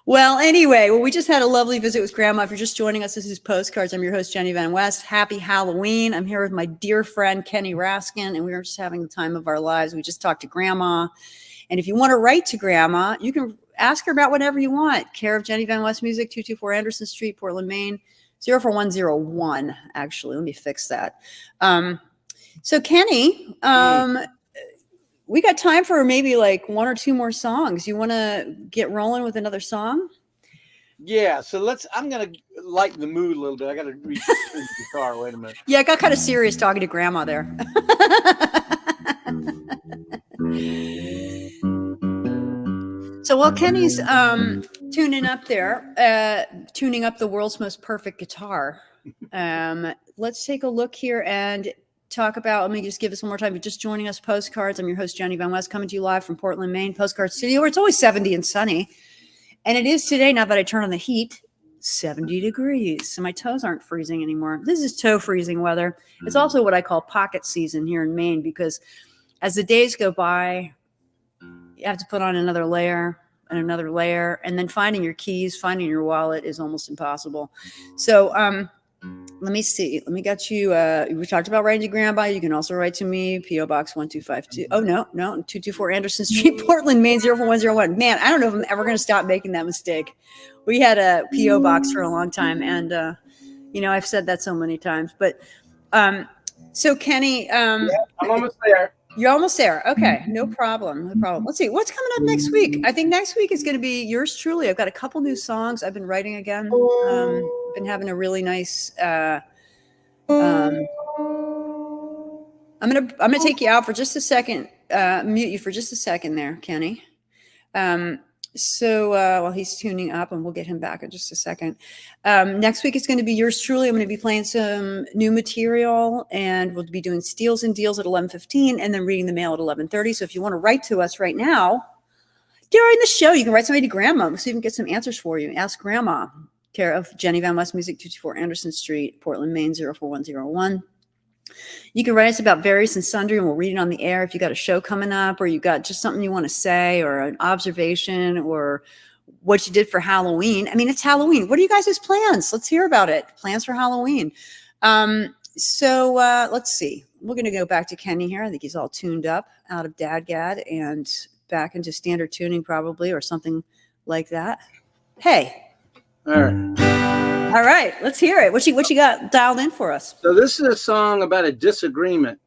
Well, anyway, we just had a lovely visit with Grandma. If you're just joining us, this is Postcards. I'm your host, Jenny Van West. Happy Halloween. I'm here with my dear friend, Kenny Raskin, and we were just having the time of our lives. We just talked to Grandma. And if you want to write to Grandma, you can ask her about whatever you want. Care of Jenny Van West Music, 224 Anderson Street, Portland, Maine, 04101. Actually, let me fix that. So Kenny, we got time for maybe like 1 or 2 more songs. You want to get rolling with another song? Yeah. So I'm going to lighten the mood a little bit. I got to reach the guitar. Wait a minute. Yeah, I got kind of serious talking to Grandma there. So while Kenny's tuning up the world's most perfect guitar, let's take a look here and talk about, let me just give us one more time. You're just joining us, Postcards. I'm your host, Jenny Van West, coming to you live from Portland, Maine, Postcard Studio, where it's always 70 and sunny. And it is today, now that I turn on the heat, 70 degrees. So my toes aren't freezing anymore. This is toe freezing weather. It's also what I call pocket season here in Maine, because as the days go by, you have to put on another layer and another layer, and then finding your keys, finding your wallet is almost impossible. So let me see. Let me get you. We talked about writing to Grandma. You can also write to me, P.O. Box 1252. Oh, no, 224 Anderson Street, Portland, Maine, 04101. Man, I don't know if I'm ever going to stop making that mistake. We had a P.O. Box for a long time, and, I've said that so many times. But so, Kenny. I'm almost there. You're almost there. Okay, no problem. Let's see. What's coming up next week? I think next week is going to be yours truly. I've got a couple new songs I've been writing again. Been having a really nice. I'm gonna take you out for just a second. Mute you for just a second there, Kenny. So while he's tuning up, and we'll get him back in just a second. Next week it's going to be yours truly. I'm going to be playing some new material, and we'll be doing Steals and Deals at 11:15, and then reading the mail at 11:30. So if you want to write to us right now during the show, you can write somebody to Grandma. We'll see if we can get some answers for you. Ask Grandma. Care of Jenny Van West Music, 224 Anderson Street, Portland, Maine, 04101. You can write us about various and sundry, and we'll read it on the air. If you got a show coming up, or you got just something you want to say, or an observation, or what you did for Halloween. I mean, it's Halloween. What are you guys' plans? Let's hear about it. Plans for Halloween. So let's see. We're going to go back to Kenny here. I think he's all tuned up out of Dadgad and back into standard tuning probably or something like that. Hey. All right. All right. Let's hear it. What you got dialed in for us? So this is a song about a disagreement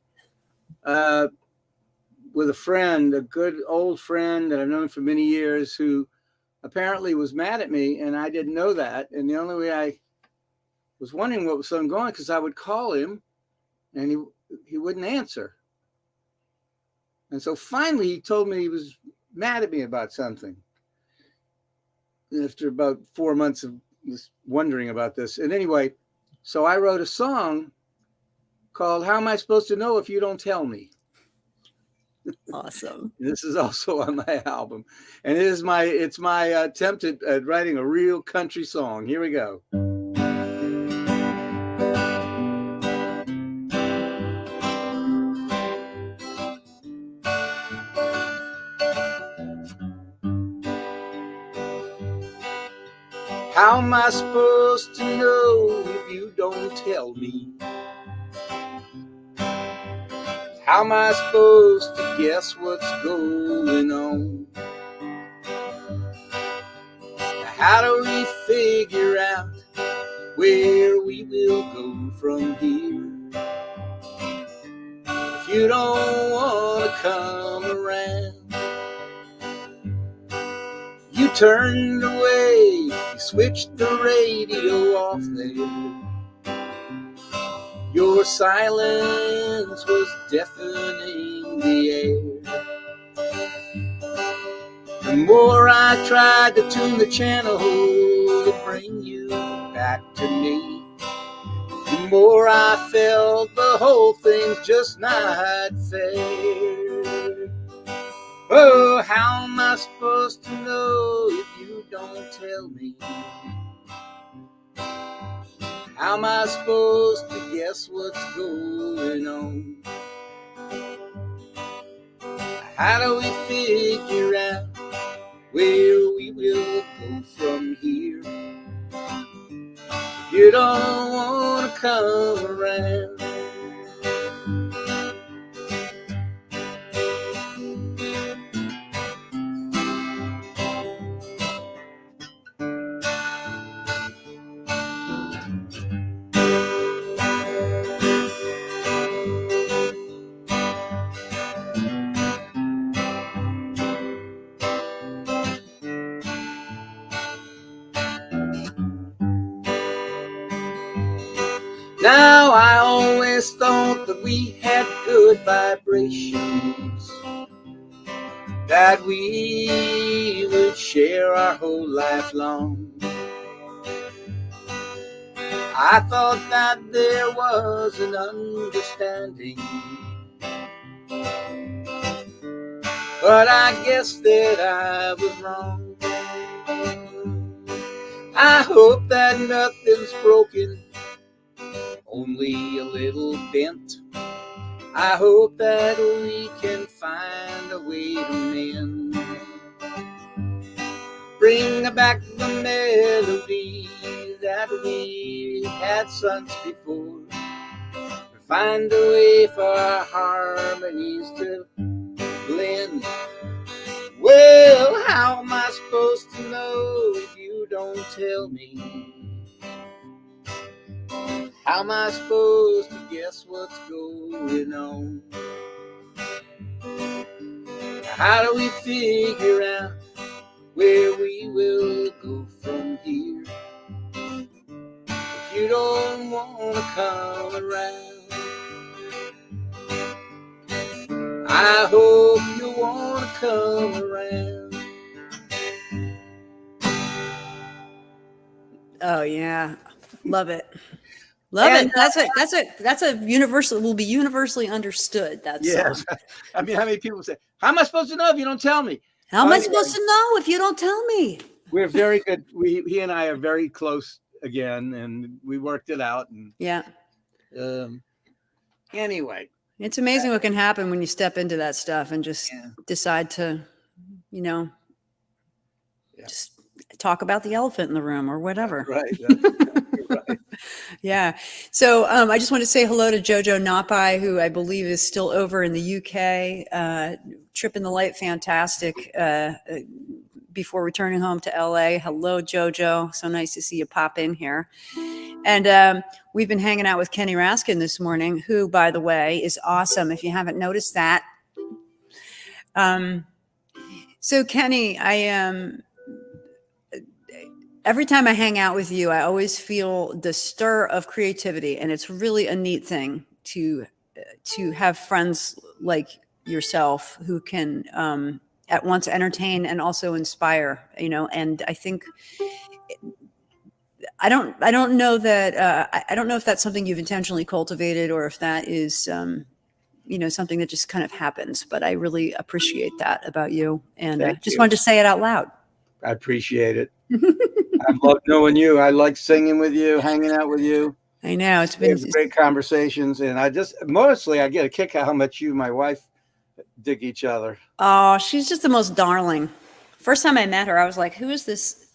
with a friend, a good old friend that I've known for many years who apparently was mad at me, and I didn't know that. And the only way I was wondering what was going on because I would call him and he wouldn't answer. And so finally he told me he was mad at me about something. After about 4 months of just wondering about this. And anyway, so I wrote a song called How Am I Supposed to Know If You Don't Tell Me? Awesome. This is also on my album. And it's my attempt at writing a real country song. Here we go. How am I supposed to know if you don't tell me? How am I supposed to guess what's going on? How do we figure out where we will go from here? If you don't want to come around, you turned away, you switched the radio off there. Your silence was deafening the air. The more I tried to tune the channel to bring you back to me, the more I felt the whole thing's just not fair. Oh, how am I supposed to know if you don't tell me? How am I supposed to guess what's going on? How do we figure out where we will go from here? If you don't want to come around. Now I always thought that we had good vibrations, that we would share our whole life long. I thought that there was an understanding, but I guess that I was wrong. I hope that nothing's broken, only a little bent. I hope that we can find a way to mend. Bring back the melody that we had sung before. Find a way for our harmonies to blend. Well, how am I supposed to know if you don't tell me? How am I supposed to guess what's going on? How do we figure out where we will go from here? If you don't want to come around, I hope you want to come around. Oh yeah, love it. Love it. That's a universal, will be universally understood. That Yes. song. I mean, how many people say, how am I supposed to know if you don't tell me? How am I supposed to know if you don't tell me? We're very good. He and I are very close again, and we worked it out. And Yeah. Anyway, It's amazing what can happen when you step into that stuff and just Yeah. decide to, Yeah. just talk about the elephant in the room or whatever. Right. That's right. Yeah. So I just want to say hello to Jojo Napai, who I believe is still over in the UK. Trip in the Light, fantastic. Before returning home to LA. Hello, Jojo. So nice to see you pop in here. And we've been hanging out with Kenny Raskin this morning, who, by the way, is awesome. If you haven't noticed that. So Kenny, I am. Every time I hang out with you, I always feel the stir of creativity, and it's really a neat thing to have friends like yourself who can at once entertain and also inspire. And I think I don't know that I don't know if that's something you've intentionally cultivated or if that is something that just kind of happens. But I really appreciate that about you, and just wanted to say it out loud. I appreciate it. I love knowing you. I like singing with you, hanging out with you. I know it's been great conversations, and I get a kick out how much you and my wife dig each other. Oh, she's just the most darling. First time I met her, I was like, who is this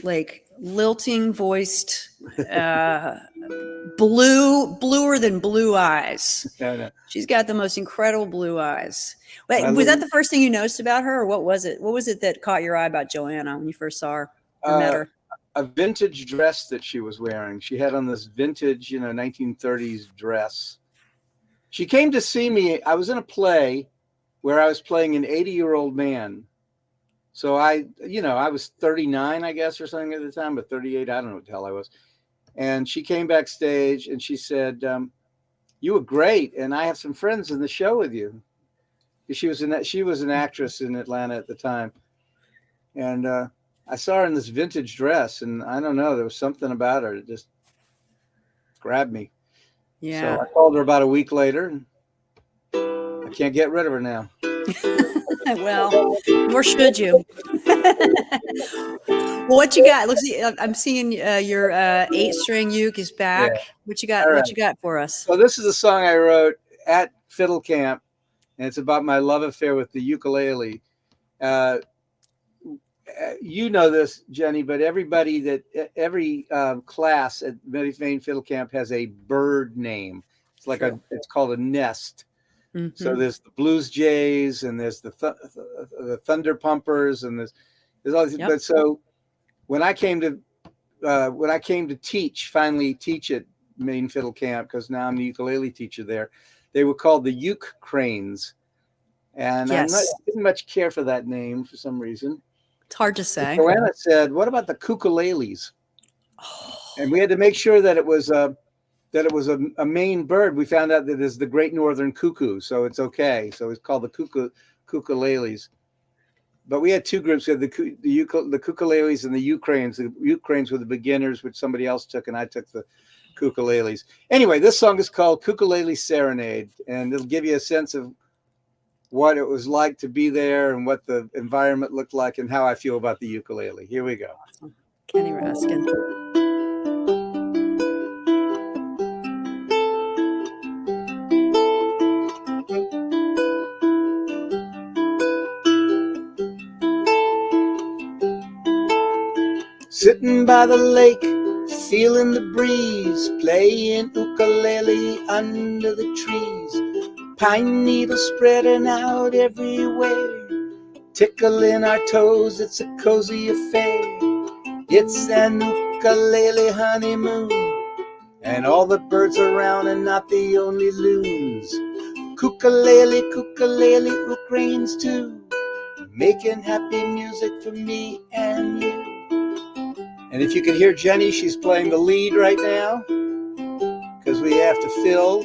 like lilting voiced bluer than blue eyes? Yeah. She's got the most incredible blue eyes. Wait, was that the first thing you noticed about her, or what was it? What was it that caught your eye about Joanna when you first saw her or met her? A vintage dress that she was wearing. She had on this vintage, 1930s dress. She came to see me. I was in a play where I was playing an 80-year-old man. So I was 39, I guess, or something at the time, but 38, I don't know what the hell I was. And she came backstage and she said, you were great. And I have some friends in the show with you. She was an actress in Atlanta at the time. And I saw her in this vintage dress, and I don't know, there was something about her that just grabbed me. Yeah. So I called her about a week later, and I can't get rid of her now. Well, nor should you. Well, what you got? I'm seeing your 8-string uke is back. Yeah. What you got? Right. What you got for us? So this is a song I wrote at Fiddle Camp, and it's about my love affair with the ukulele. You know this, Jenny, but every class at Maine Fiddle Camp has a bird name. It's like it's called a nest. Mm-hmm. So there's the Blues Jays, and there's the Thunder Pumpers, and there's all these. Yep. But so when I came to finally teach at Maine Fiddle Camp, because now I'm the ukulele teacher there, they were called the Uke Cranes, and yes. I didn't much care for that name for some reason. It's hard to say. Joanna said, "What about the ukuleles?" Oh. And we had to make sure that it was a Maine bird. We found out that it's the great northern cuckoo, so it's okay. So it's called the ukuleles. But we had two groups. We had the ukuleles and the Ukraines. The Ukraines were the beginners, which somebody else took, and I took the ukuleles. Anyway, this song is called Ukulele Serenade, and it'll give you a sense of what it was like to be there and what the environment looked like and how I feel about the ukulele. Here we go. Awesome. Kenny Raskin. Sitting by the lake, feeling the breeze, playing ukulele under the trees. Pine needles spreading out everywhere, tickling our toes, it's a cozy affair. It's an ukulele honeymoon, and all the birds around and not the only loons. Ukulele, ukulele, Ukraines too, making happy music for me and you. And if you can hear Jenny, she's playing the lead right now, because we have to fill,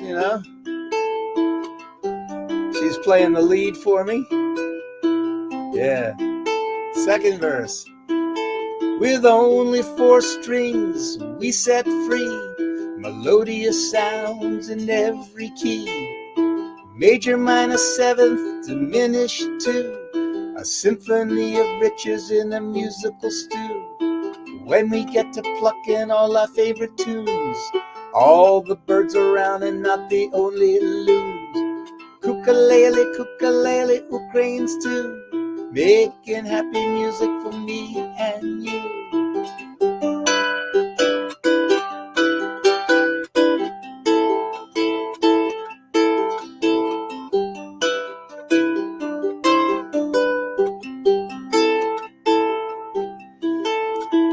She's playing the lead for me. Yeah. Second verse. With only 4 strings, we set free melodious sounds in every key. Major, minor, 7th, diminished 2. A symphony of riches in a musical stew. When we get to plucking all our favorite tunes, all the birds around and not the only loons. Ukulele, ukulele, Ukraines too, making happy music for me and you.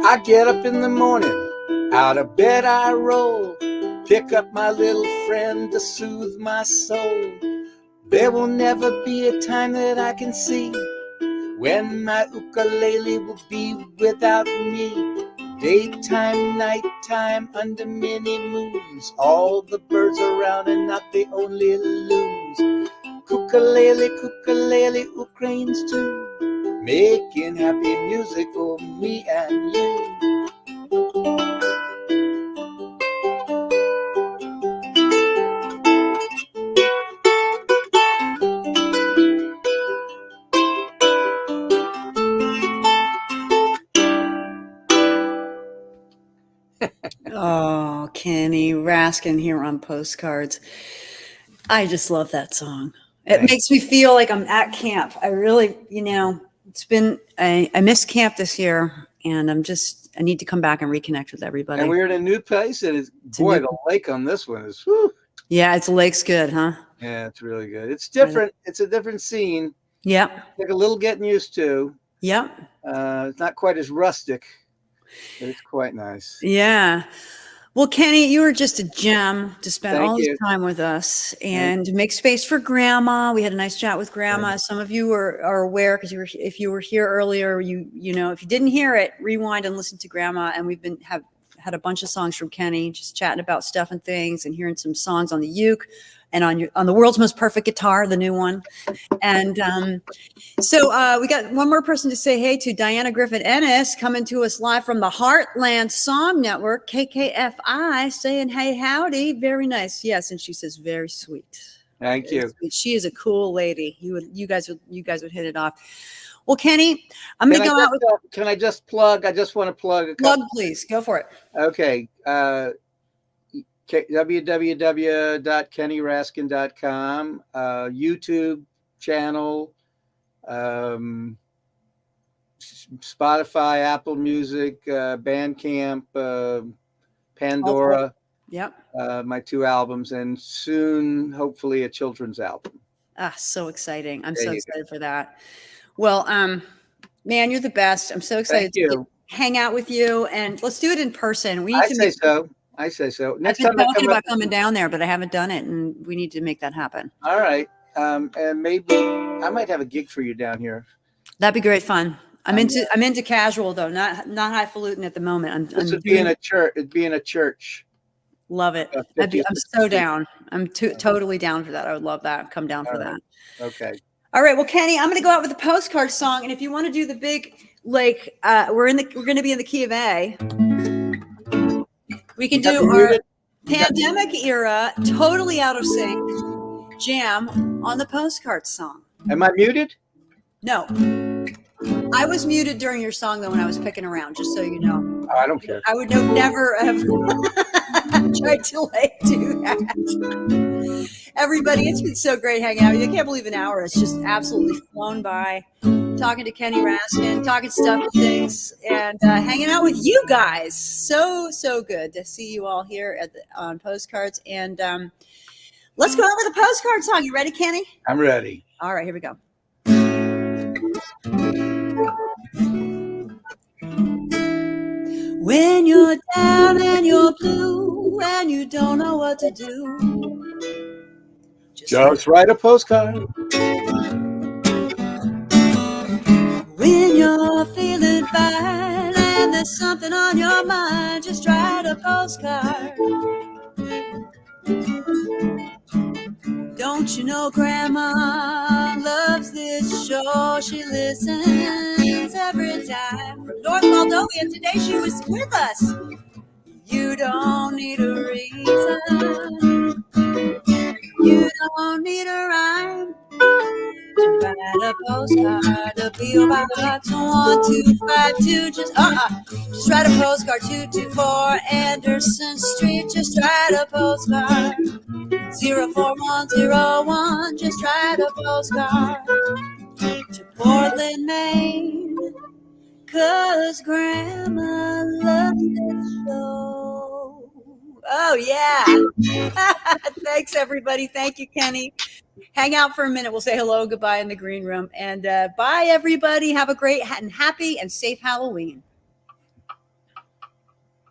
I get up in the morning, out of bed I roll, pick up my little friend to soothe my soul. There will never be a time that I can see when my ukulele will be without me. Daytime, nighttime, under many moons, all the birds around and not the only loons. Ukulele, ukulele, Ukrainians too, making happy music for me and you. Oh, Kenny Raskin here on Postcards. I just love that song. It makes me feel like I'm at camp. I really, it's been, I missed camp this year, and I need to come back and reconnect with everybody. And we're in a new place, and the lake on this one is, whew. Yeah, the lake's good, huh? Yeah, it's really good. It's different. It's a different scene. Yep. Like a little getting used to. Yep. It's not quite as rustic, but it's quite nice. Yeah. Well, Kenny, you were just a gem to spend all this time with us and make space for Grandma. We had a nice chat with Grandma. Some of you are aware because if you were here earlier, if you didn't hear it, rewind and listen to Grandma. And we've had a bunch of songs from Kenny, just chatting about stuff and things, and hearing some songs on the uke and on the world's most perfect guitar, the new one. And so we got one more person to say hey to, Diana Griffin Ennis, coming to us live from the Heartland Song Network, KKFI, saying hey, howdy. Very nice. Yes, and she says very sweet. Thank you. Sweet. She is a cool lady. You guys would hit it off. Well, Kenny, I'm going to go out with. Can I just plug? I just want to plug a couple. Plug, please. Go for it. Okay. www.kennyraskin.com, YouTube channel, Spotify, Apple Music, Bandcamp, Pandora. Yep. My 2 albums, and soon, hopefully, a children's album. Ah, so exciting. I'm so excited for that. Well, man, you're the best. I'm so excited to hang out with you, and let's do it in person. I say so. Next time I come about coming down there, but I haven't done it, and we need to make that happen. All right. And maybe I might have a gig for you down here. That'd be great fun. I'm into casual though, not highfalutin at the moment. This would be in a church. It'd be in a church. Love it. I'm so down. I'm totally down for that. I would love that. Come down for that. Okay. All right. Well, Kenny, I'm going to go out with a postcard song, and if you want to do the big, like, we're going to be in the key of A. We can do our pandemic era, totally out of sync jam on the postcard song. Am I muted? No. I was muted during your song, though, when I was picking around, just so you know. Oh, I don't care. I would never have tried to do that. Everybody, it's been so great hanging out with you. I can't believe an hour. It's just absolutely flown by. Talking to Kenny Raskin, talking stuff and things, and hanging out with you guys. So good to see you all here on Postcards. And let's go over the postcard song. You ready, Kenny? I'm ready. All right, here we go. When you're down and you're blue and you don't know what to do, just write a postcard. When you're feeling fine and there's something on your mind, just write a postcard. Don't you know Grandma loves this show? She listens every time. From North Goldovia, today she was with us. You don't need a reason. You don't need a rhyme. Write a postcard to P.O. Box 1252. Just write a postcard 224 Anderson Street. Just write a postcard 04101. Just write a postcard to Portland, Maine. 'Cause Grandma loves this show. Oh yeah. Thanks everybody. Thank you, Kenny. Hang out for a minute. We'll say hello, goodbye in the green room. And bye, everybody. Have a great and happy and safe Halloween.